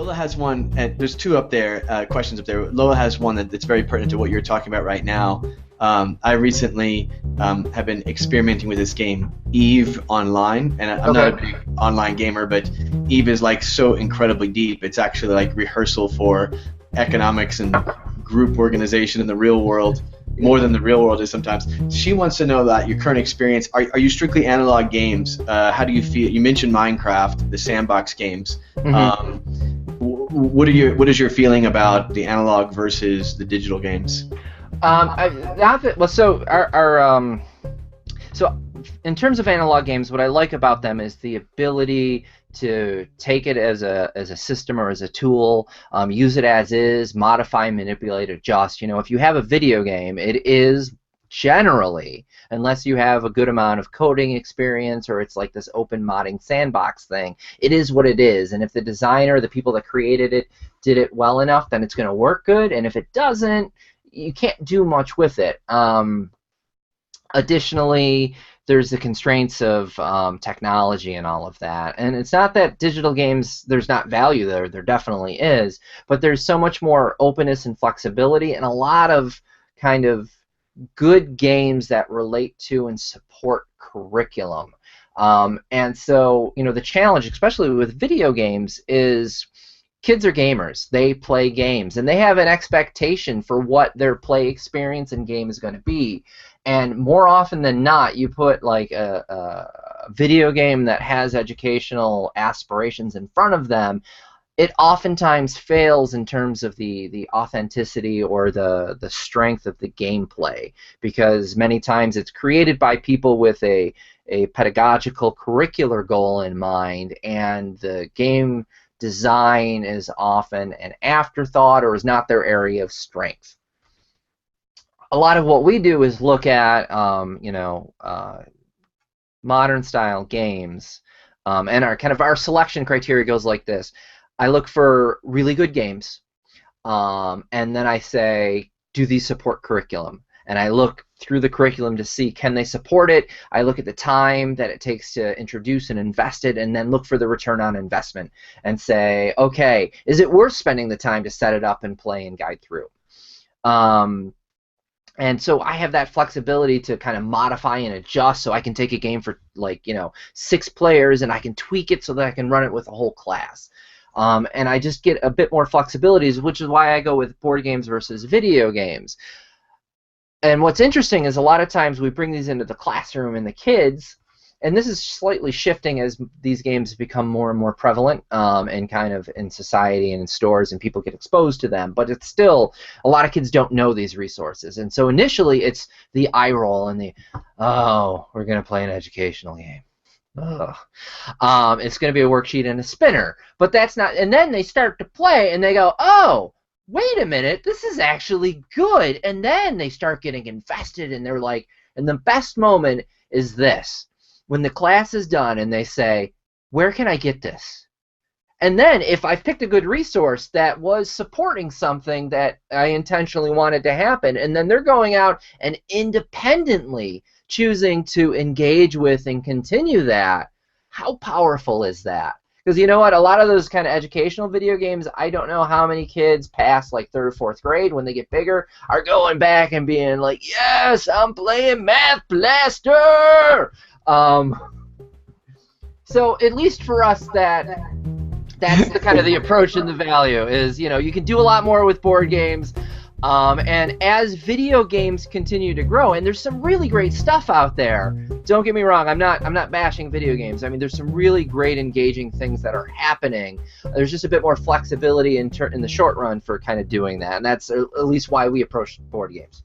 Lola has one, and there's two up there, questions up there. Lola has one that's very pertinent to what you're talking about right now. I recently have been experimenting with this game, Eve Online, and I'm not a big online gamer, but Eve is like so incredibly deep. It's actually like rehearsal for economics and group organization in the real world, more than the real world is sometimes. She wants to know that your current experience. Are you strictly analog games? How do you feel? You mentioned Minecraft, the sandbox games. What is your feeling about the analog versus the digital games? So in terms of analog games, what I like about them is the ability to take it as a system or as a tool, use it as is, modify, manipulate, adjust. You know, if you have a video game, it is generally, unless you have a good amount of coding experience or it's like this open modding sandbox thing, it is what it is. And if the designer, the people that created it, did it well enough, then it's going to work good. And if it doesn't, you can't do much with it. Additionally, there's the constraints of technology and all of that. And it's not that digital games, there's not value there. There definitely is. But there's so much more openness and flexibility and a lot of kind of good games that relate to and support curriculum. And so, you know, the challenge, especially with video games, is kids are gamers. They play games, and they have an expectation for what their play experience and game is going to be. And more often than not, you put like a video game that has educational aspirations in front of them, it oftentimes fails in terms of the authenticity or the strength of the gameplay, because many times it's created by people with a pedagogical curricular goal in mind, and the game design is often an afterthought or is not their area of strength. A lot of what we do is look at modern style games, and our selection criteria goes like this. I look for really good games, and then I say, do these support curriculum? And I look through the curriculum to see, can they support it? I look at the time that it takes to introduce and invest it, and then look for the return on investment and say, okay, is it worth spending the time to set it up and play and guide through? And so I have that flexibility to kind of modify and adjust, so I can take a game for 6 players and I can tweak it so that I can run it with a whole class. And I just get a bit more flexibilities, which is why I go with board games versus video games. And what's interesting is a lot of times we bring these into the classroom and the kids, and this is slightly shifting as these games become more and more prevalent and kind of in society and in stores, and people get exposed to them. But it's still, a lot of kids don't know these resources. And so initially it's the eye roll and oh, we're going to play an educational game. It's going to be a worksheet and a spinner. But that's not, and then they start to play and they go, oh, wait a minute, this is actually good. And then they start getting invested, and they're like, and the best moment is this, when the class is done and they say, where can I get this? And then if I've picked a good resource that was supporting something that I intentionally wanted to happen, and then they're going out and independently choosing to engage with and continue that, how powerful is that? Because you know what, a lot of those kind of educational video games, I don't know how many kids past like 3rd or 4th grade, when they get bigger, are going back and being like, yes, I'm playing Math Blaster! So at least for us, that's the kind of the approach and the value is, you can do a lot more with board games. And as video games continue to grow, and there's some really great stuff out there. Don't get me wrong, I'm not bashing video games. I mean, there's some really great engaging things that are happening. There's just a bit more flexibility in the short run for kind of doing that, and that's at least why we approach board games.